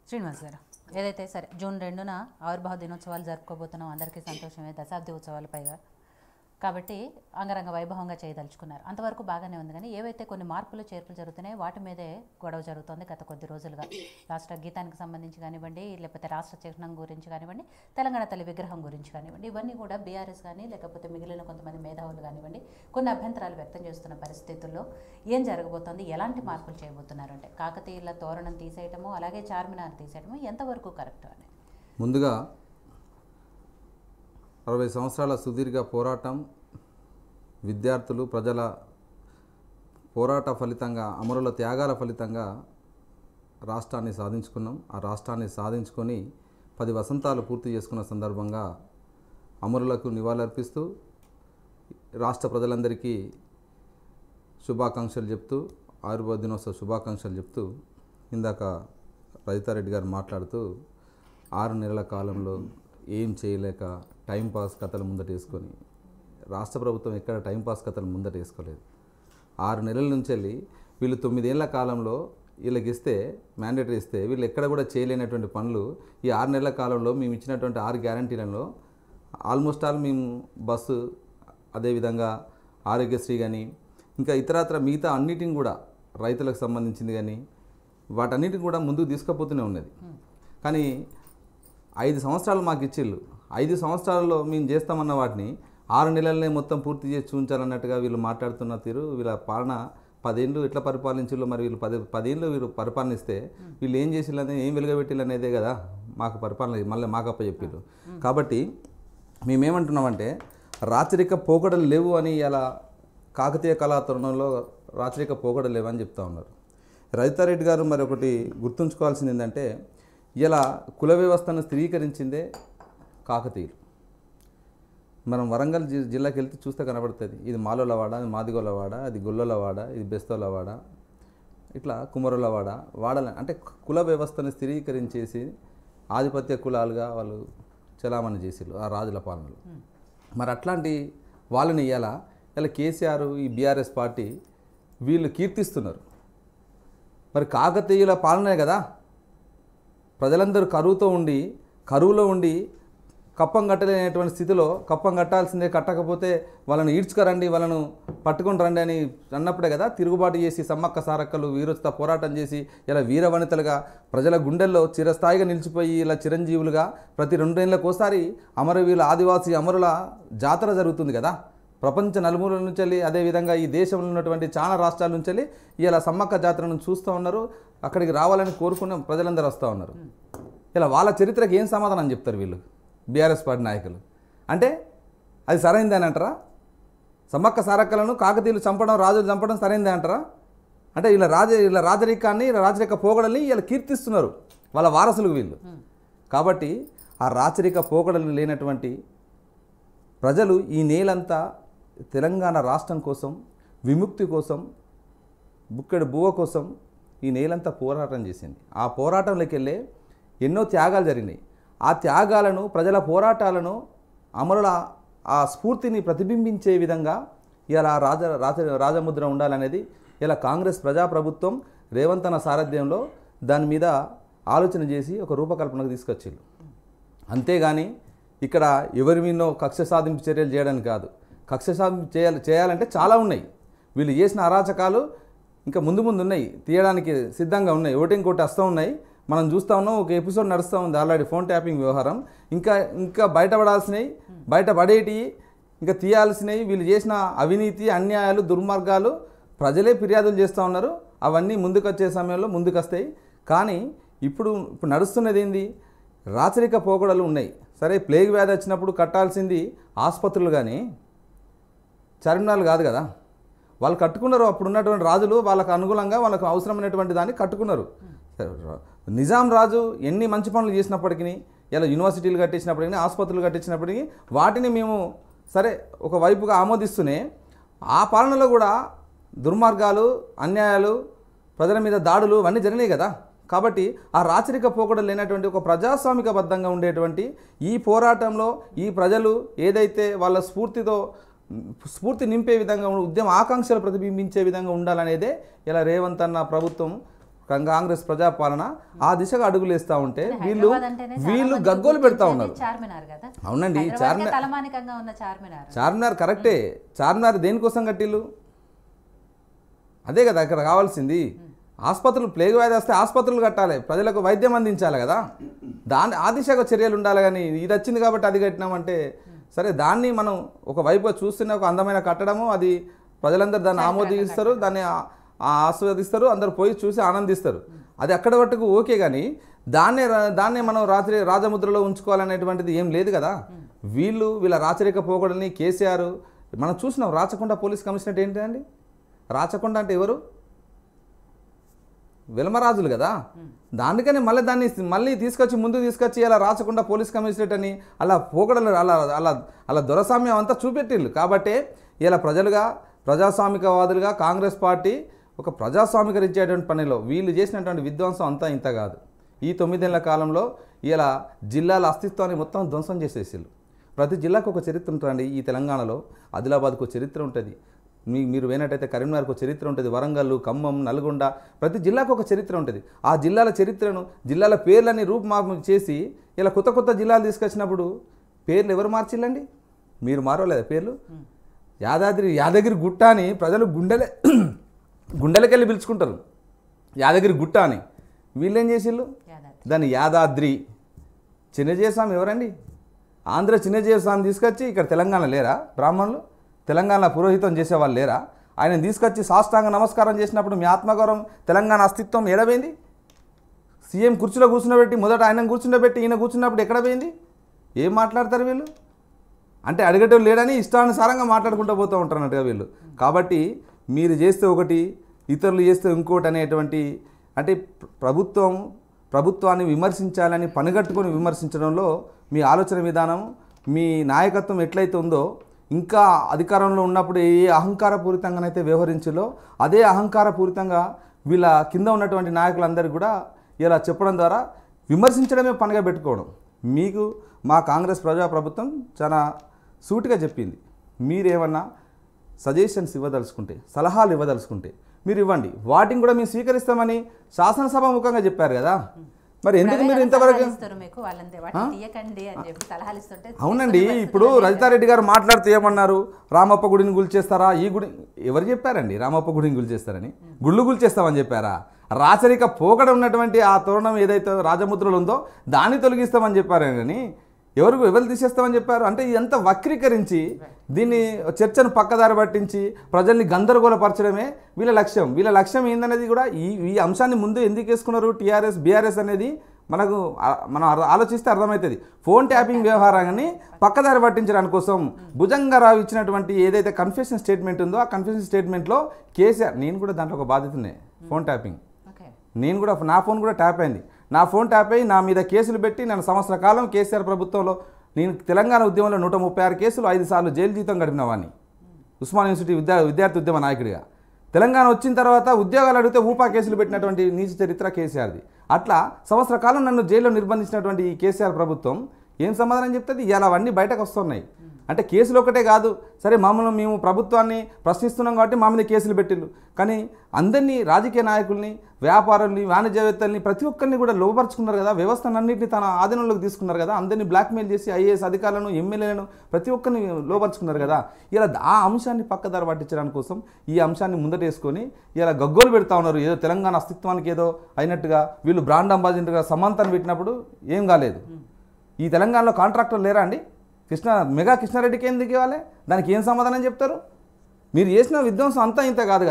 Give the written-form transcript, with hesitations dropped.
శ్రీనివాస్ గారు, ఏదైతే సరే జూన్ 2న ఆవిర్భావ దినోత్సవాలు జరుపుకోబోతున్నాం, అందరికీ సంతోషమే, దశాబ్ది ఉత్సవాలు పైగా కాబట్టి అంగరంగ వైభవంగా చేయదలుచుకున్నారు. అంతవరకు బాగానే ఉంది. కానీ ఏవైతే కొన్ని మార్పులు చేర్పులు జరుగుతున్నాయో వాటి మీదే గొడవ జరుగుతుంది గత కొద్ది రోజులుగా. రాష్ట్ర గీతానికి సంబంధించి కానివ్వండి, లేకపోతే రాష్ట్ర చిహ్నం గురించి కానివ్వండి, తెలంగాణ తల్లి విగ్రహం గురించి కానివ్వండి, ఇవన్నీ కూడా బీఆర్ఎస్ కానీ లేకపోతే మిగిలిన కొంతమంది మేధావులు కానివ్వండి కొన్ని అభ్యంతరాలు వ్యక్తం చేస్తున్న పరిస్థితుల్లో ఏం జరగబోతోంది, ఎలాంటి మార్పులు చేయబోతున్నారంటే కాకతీయుల తోరణం తీసేయటము, అలాగే చార్మినార్ తీసేయటము ఎంతవరకు కరెక్ట్ అని? ముందుగా 60 సంవత్సరాల సుదీర్ఘ పోరాటం, విద్యార్థులు ప్రజల పోరాట ఫలితంగా, అమరుల త్యాగాల ఫలితంగా రాష్ట్రాన్ని సాధించుకున్నాం. ఆ రాష్ట్రాన్ని సాధించుకొని 10 వసంతాలు పూర్తి చేసుకున్న సందర్భంగా అమరులకు నివాళులర్పిస్తూ రాష్ట్ర ప్రజలందరికీ శుభాకాంక్షలు చెప్తూ, ఆవిర్భావ దినోత్సవ శుభాకాంక్షలు చెప్తూ ఇందాక రజితారెడ్డి గారు మాట్లాడుతూ 6 నెలల కాలంలో ఏం చేయలేక టైంపాస్ కథలు ముందటేసుకొని, రాష్ట్ర ప్రభుత్వం ఎక్కడ టైంపాస్ కథలు ముందటేసుకోలేదు. 6 నెలల నుంచి వెళ్ళి వీళ్ళు 9 ఏళ్ల కాలంలో వీళ్ళకి ఇస్తే, మ్యాండేటరీ ఇస్తే వీళ్ళు ఎక్కడ కూడా చేయలేనటువంటి పనులు ఈ 6 నెలల కాలంలో మేము ఇచ్చినటువంటి 6 గ్యారంటీలలో ఆల్మోస్ట్ ఆల్ మేము బస్సు, అదేవిధంగా ఆరోగ్యశ్రీ కానీ ఇంకా ఇతరత్ర మిగతా అన్నిటిని కూడా రైతులకు సంబంధించింది కానీ వాటన్నిటిని కూడా ముందుకు తీసుకుపోతూనే ఉన్నది. కానీ 5 సంవత్సరాలు మాకు ఇచ్చిళ్ళు, 5 సంవత్సరాల్లో మేము చేస్తామన్న వాటిని 6 నెలలనే మొత్తం పూర్తి చేసి చూపించాలన్నట్టుగా వీళ్ళు మాట్లాడుతున్న తీరు, వీళ్ళ పాలన 10 ఏళ్ళు ఎట్లా పరిపాలించిల్లో, మరి వీళ్ళు 10 ఏళ్ళు వీళ్ళు పరిపాలనిస్తే వీళ్ళు ఏం చేసిల్లనే, ఏం వెలుగబెట్టిల్లు అనేదే కదా మాకు పరిపాలన మళ్ళీ మాకప్ప చెప్పిళ్ళు. కాబట్టి మేమేమంటున్నామంటే రాచరిక పోకడలు లేవు అని, ఇలా కాకతీయ కళా తరుణంలో రాచరిక పోకడలు లేవు అని చెప్తా ఉన్నారు. రజితారెడ్డి గారు మరి ఒకటి గుర్తుంచుకోవాల్సింది ఏంటంటే, ఇలా కుల వ్యవస్థను స్థిరీకరించిందే కాకతీయులు. మనం వరంగల్ జిల్లాకి వెళ్తే చూస్తే కనబడుతుంది, ఇది మాలోలవాడ, అది మాదిగోలవాడ, అది గొల్లలవాడ, ఇది బెస్తోలవాడ, ఇట్లా కుమరులవాడ వాడల అంటే కుల వ్యవస్థను స్థిరీకరించేసి ఆధిపత్య కులాలుగా వాళ్ళు చలామణి చేసిరు ఆ రాజుల పాలనలో. మరి అట్లాంటి వాళ్ళని ఇలా కేసీఆర్, ఈ బీఆర్ఎస్ పార్టీ వీళ్ళు కీర్తిస్తున్నారు. మరి కాకతీయుల పాలనే కదా, ప్రజలందరూ కరువులో ఉండి కప్పం కట్టలేనటువంటి స్థితిలో కప్పం కట్టాల్సిందే, కట్టకపోతే వాళ్ళని ఈడ్చుకరండి, వాళ్ళను పట్టుకొని రండి అని అన్నప్పుడే కదా తిరుగుబాటు చేసి సమ్మక్క సారక్కలు వీరోచిత పోరాటం చేసి ఇలా వీరవనితలుగా ప్రజల గుండెల్లో చిరస్థాయిగా నిలిచిపోయి ఇలా చిరంజీవులుగా ప్రతి 2 ఏళ్ళకోసారి అమరవీరుల ఆదివాసీ అమరుల జాతర జరుగుతుంది కదా ప్రపంచ నలుమూలల నుంచి వెళ్ళి, అదేవిధంగా ఈ దేశంలో ఉన్నటువంటి చాలా రాష్ట్రాల నుంచి వెళ్ళి ఇలా సమ్మక్క జాతరను చూస్తూ ఉన్నారు. అక్కడికి రావాలని కోరుకున్న ప్రజలందరూ వస్తూ ఉన్నారు. ఇలా వాళ్ళ చరిత్రకి ఏం సమాధానం చెప్తారు వీళ్ళు బీఆర్ఎస్ పార్టీ నాయకులు? అంటే అది సరైందని అంటారా? సమ్మక్క సారక్కలను కాకతీయులు చంపడం, రాజులు చంపడం సరైందే అంటారా? అంటే వీళ్ళ రాజరికాన్ని, రాజరిక పోకడల్ని వీళ్ళు కీర్తిస్తున్నారు వాళ్ళ వారసులు వీళ్ళు. కాబట్టి ఆ రాచరిక పోకడలు లేనటువంటి ప్రజలు ఈ నేలంతా తెలంగాణ రాష్ట్రం కోసం, విముక్తి కోసం, బుక్కెడు బువ్వ కోసం ఈ నేలంతా పోరాటం చేసింది. ఆ పోరాటంలోకి వెళ్ళే ఎన్నో త్యాగాలు జరిగినాయి. ఆ త్యాగాలను, ప్రజల పోరాటాలను, అమరుల ఆ స్ఫూర్తిని ప్రతిబింబించే విధంగా ఇలా రాజముద్ర ఉండాలనేది ఇలా కాంగ్రెస్ ప్రజాప్రభుత్వం రేవంత్ అన్న సారథ్యంలో దాని మీద ఆలోచన చేసి ఒక రూపకల్పనకు తీసుకొచ్చిండు. అంతేగాని ఇక్కడ ఎవరి మీదనో కక్ష సాధింపు చర్యలు చేయడానికి కాదు. కక్ష సాధింపు చేయాలంటే చాలా ఉన్నాయి. వీళ్ళు చేసిన అరాచకాలు ఇంకా ముందు ఉన్నాయి, తీయడానికి సిద్ధంగా ఉన్నాయి, ఒకటి వస్తూ ఉన్నాయి. మనం చూస్తూ ఉన్నాం, ఒక ఎపిసోడ్ నడుస్తూ ఉంది ఆల్రెడీ, ఫోన్ ట్యాపింగ్ వ్యవహారం. ఇంకా బయటపడాల్సినవి, బయటపడేటివి, ఇంకా తీయాల్సినవి, వీళ్ళు చేసిన అవినీతి, అన్యాయాలు, దుర్మార్గాలు ప్రజలే ఫిర్యాదులు చేస్తూ ఉన్నారు. అవన్నీ ముందుకు వచ్చే సమయంలో ముందుకు వస్తాయి. కానీ ఇప్పుడు నడుస్తున్నది ఏంది? రాచరిక పోకడలు ఉన్నాయి. సరే, ప్లేగ్ వ్యాధి వచ్చినప్పుడు కట్టాల్సింది ఆసుపత్రులు కానీ చార్మినార్లు కాదు కదా. వాళ్ళు కట్టుకున్నారు, అప్పుడు ఉన్నటువంటి రాజులు వాళ్ళకు అనుగుణంగా వాళ్ళకు అవసరమైనటువంటి దాన్ని కట్టుకున్నారు. నిజాం రాజు ఎన్ని మంచి పనులు చేసినప్పటికీ, ఇలా యూనివర్సిటీలు కట్టించినప్పటికీ, ఆసుపత్రులు కట్టించినప్పటికీ వాటిని మేము సరే ఒకవైపుగా ఆమోదిస్తూనే ఆ పాలనలో కూడా దుర్మార్గాలు, అన్యాయాలు, ప్రజల మీద దాడులు అవన్నీ జరిగినాయి కదా. కాబట్టి ఆ రాచరిక పోకడలు లేనటువంటి ఒక ప్రజాస్వామికబద్ధంగా ఉండేటువంటి ఈ పోరాటంలో ఈ ప్రజలు ఏదైతే వాళ్ళ స్ఫూర్తి నింపే విధంగా, ఉద్యమ ఆకాంక్షలు ప్రతిబింబించే విధంగా ఉండాలనేదే ఇలా రేవంత్ అన్న ప్రభుత్వం కాంగ్రెస్ ప్రజాపాలన ఆ దిశగా అడుగులు వేస్తూ ఉంటే వీళ్ళు హైదరాబాద్ అంటేనే చాలా వీళ్ళు మందికి గగ్గోలు పెడతా గుర్తొచ్చేది ఉన్నారు. చార్మినార్ కదా. అవునండి, హైదరాబాద్కే తలమానికంగా ఉన్న చార్మినార్. చార్మినార్ కరెక్టే. చార్మినార్ దేనికోసం కట్టిల్లు? అదే కదా ఇక్కడ కావాల్సింది. ఆసుపత్రులు, ప్లేగు వ్యాధి వస్తే ఆసుపత్రులు కట్టాలి, ప్రజలకు వైద్యం అందించాలి కదా. ఆ దిశగా చర్యలు ఉండాలి. కానీ ఇది వచ్చింది కాబట్టి అది కట్టినామంటే సరే, దాన్ని మనం ఒకవైపు చూస్తున్న ఒక అందమైన కట్టడము, అది ప్రజలందరూ దాన్ని ఆమోదిస్తారు, దాన్ని ఆస్వాదిస్తారు, అందరు పోయి చూసి ఆనందిస్తారు. అది అక్కడ మట్టుకు ఓకే. కానీ దాన్నే మనం రాజముద్రలో ఉంచుకోవాలనేటువంటిది ఏం లేదు కదా. వీళ్ళ రాచరిక పోకడని కేసీఆర్ మనం చూసినాం. రాచకొండ పోలీస్ కమిషనరేట్ ఏంటండి? రాచకొండ అంటే ఎవరు? వెలమరాజులు కదా. దానికని మళ్ళీ తీసుకొచ్చి ముందుకు తీసుకొచ్చి అలా రాచకొండ పోలీస్ కమిషనరేట్ అని అలా పోకడలు అలా దొరసామ్యం అంతా చూపెట్టిళ్ళు. కాబట్టి ఇలా ప్రజాస్వామికవాదులుగా కాంగ్రెస్ పార్టీ ఒక ప్రజాస్వామికరించేటువంటి పనిలో వీళ్ళు చేసినటువంటి విధ్వంసం అంతా ఇంత కాదు. ఈ 9 ఏళ్ల కాలంలో ఇలా జిల్లాల అస్తిత్వాన్ని మొత్తం ధ్వంసం చేసేసిళ్ళు. ప్రతి జిల్లాకు ఒక చరిత్ర ఉంటుందండి. ఈ తెలంగాణలో ఆదిలాబాద్కు ఒక చరిత్ర ఉంటుంది, మీరు పోయినట్టయితే కరీంనగర్కు ఒక చరిత్ర ఉంటుంది, వరంగల్, ఖమ్మం, నల్గొండ, ప్రతి జిల్లాకు ఒక చరిత్ర ఉంటుంది. ఆ జిల్లాల చరిత్రను, జిల్లాల పేర్లని రూపుమాపం చేసి ఇలా కొత్త జిల్లాలు తీసుకొచ్చినప్పుడు పేర్లు ఎవరు మార్చిల్లండి? మీరు మారవలేదా పేర్లు? యాదగిరి గుట్ట అని ప్రజలు గుండెలకెళ్ళి పిలుచుకుంటారు, యాదగిరి గుట్ట అని. వీళ్ళేం చేసిళ్ళు? దాన్ని యాదాద్రి. చిన్నజీయస్వామి ఎవరండి? ఆంధ్ర చిన్నజీయస్వామి తీసుకొచ్చి ఇక్కడ తెలంగాణ లేరా? బ్రాహ్మణులు తెలంగాణ పురోహితం చేసేవాళ్ళు లేరా? ఆయన తీసుకొచ్చి సాష్టాంగ నమస్కారం చేసినప్పుడు మీ ఆత్మగౌరవం, తెలంగాణ అస్తిత్వం ఎడబోయింది? సీఎం కుర్చీలో కూర్చున్నబెట్టి మొదట ఆయన కూర్చుండబెట్టి ఈయన కూర్చున్నప్పుడు ఎక్కడ పోయింది? ఏం మాట్లాడతారు వీళ్ళు? అంటే అడిగటం లేడని ఇష్టానుసారంగా మాట్లాడుకుంటూ పోతూ ఉంటారన్నట్టుగా వీళ్ళు. కాబట్టి మీరు చేస్తే ఒకటి, ఇతరులు చేస్తే ఇంకోటి అనేటువంటి, అంటే ప్రభుత్వాన్ని విమర్శించాలని పనిగట్టుకొని విమర్శించడంలో మీ ఆలోచన విధానం, మీ నాయకత్వం ఎట్లయితే ఉందో, ఇంకా అధికారంలో ఉన్నప్పుడు ఏ అహంకారపూరితంగానైతే వ్యవహరించాలో అదే అహంకారపూరితంగా వీళ్ళ కింద ఉన్నటువంటి నాయకులందరికీ కూడా ఇలా చెప్పడం ద్వారా విమర్శించడమే పనిగా పెట్టుకోవడం. మీకు మా కాంగ్రెస్ ప్రజాప్రభుత్వం చాలా సూటిగా చెప్పింది. మీరేమన్నా సజెషన్స్ ఇవ్వదలుచుకుంటే, సలహాలు ఇవ్వదలుచుకుంటే మీరు ఇవ్వండి, వాటిని కూడా మేము స్వీకరిస్తామని శాసనసభ ముఖంగా చెప్పారు కదా. మరి ఎందుకు మీరు ఇంతవరకు? అవునండి, ఇప్పుడు రజితారెడ్డి గారు మాట్లాడుతూ ఏమన్నారు? రామప్ప గుడిని గుల్చేస్తారా? ఈ గుడి ఎవరు చెప్పారండి రామప్ప గుడిని గుల్చేస్తారని? గుళ్ళు గుల్చేస్తామని చెప్పారా? రాచరిక పోకడ ఉన్నటువంటి ఆ తోరణం ఏదైతే రాజముద్రలు ఉందో దాన్ని తొలగిస్తామని చెప్పారు. కానీ ఎవరు తీసేస్తామని చెప్పారు? అంటే ఇదంతా వక్రీకరించి దీన్ని చర్చను పక్కదారి పట్టించి ప్రజల్ని గందరగోళపరచడమే వీళ్ళ లక్ష్యం. వీళ్ళ లక్ష్యం ఏందనేది కూడా ఈ అంశాన్ని ముందు ఎందుకు వేసుకున్నారు టీఆర్ఎస్ బీఆర్ఎస్ అనేది మనం ఆలోచిస్తే అర్థమవుతుంది. ఫోన్ ట్యాపింగ్ వ్యవహారాన్ని పక్కదారి పట్టించడానికి కోసం భుజంగారావు ఇచ్చినటువంటి ఏదైతే కన్ఫెషన్ స్టేట్మెంట్ ఉందో ఆ కన్ఫెషన్ స్టేట్మెంట్లో కేసీఆర్, నేను కూడా దాంట్లో ఒక బాధ్యతనే. ఫోన్ ట్యాపింగ్ నేను కూడా, నా ఫోన్ కూడా ట్యాప్ అయింది. నా ఫోన్ ట్యాప్ అయ్యి నా మీద కేసులు పెట్టి నన్ను సంవత్సర కాలం కేసీఆర్ ప్రభుత్వంలో నేను తెలంగాణ ఉద్యమంలో 136 కేసులు, 5 సార్లు జైలు జీతం గడిపిన వాడిని, ఉస్మాన్ యూనివర్సిటీ విద్యార్థి ఉద్యమ నాయకుడిగా. తెలంగాణ వచ్చిన తర్వాత ఉద్యోగాలు అడిగితే ఊపా కేసులు పెట్టినటువంటి నీచ చరిత్ర కేసీఆర్ది. అట్లా సంవత్సర కాలం నన్ను జైల్లో నిర్బంధించినటువంటి ఈ కేసీఆర్ ప్రభుత్వం ఏం సమాధానం చెప్తుంది? ఇలా అవన్నీ బయటకు వస్తున్నాయి. అంటే కేసులు ఒకటే కాదు, సరే మేము ప్రభుత్వాన్ని ప్రశ్నిస్తున్నాం కాబట్టి మా మీద కేసులు పెట్టిళ్ళు. కానీ అందరినీ, రాజకీయ నాయకుల్ని, వ్యాపారుల్ని, వాణిజ్యవేత్తల్ని, ప్రతి ఒక్కరిని కూడా లోపరుచుకున్నారు కదా. వ్యవస్థనన్నింటినీ తన ఆధీనంలోకి తీసుకున్నారు కదా. అందరినీ బ్లాక్మెయిల్ చేసి ఐఏఎస్ అధికారులను, ఎమ్మెల్యేలను, ప్రతి ఒక్కరిని లోపరుచుకున్నారు కదా. ఇలా ఆ అంశాన్ని పక్కదారి పట్టించడానికి కోసం ఈ అంశాన్ని ముందటేసుకొని ఇలా గగ్గోలు పెడతా ఉన్నారు. ఏదో తెలంగాణ అస్తిత్వానికి ఏదో అయినట్టుగా వీళ్ళు బ్రాండ్ అంబాసిడర్గా సమంతను పెట్టినప్పుడు ఏం కాలేదు. ఈ తెలంగాణలో కాంట్రాక్టర్లు లేరా అండి? మెగా కృష్ణారెడ్డికి ఎందుకు ఇవ్వాలి? దానికి ఏం సమాధానం చెప్తారు? మీరు చేసిన విధ్వంసం అంతా ఇంత కాదు కదా.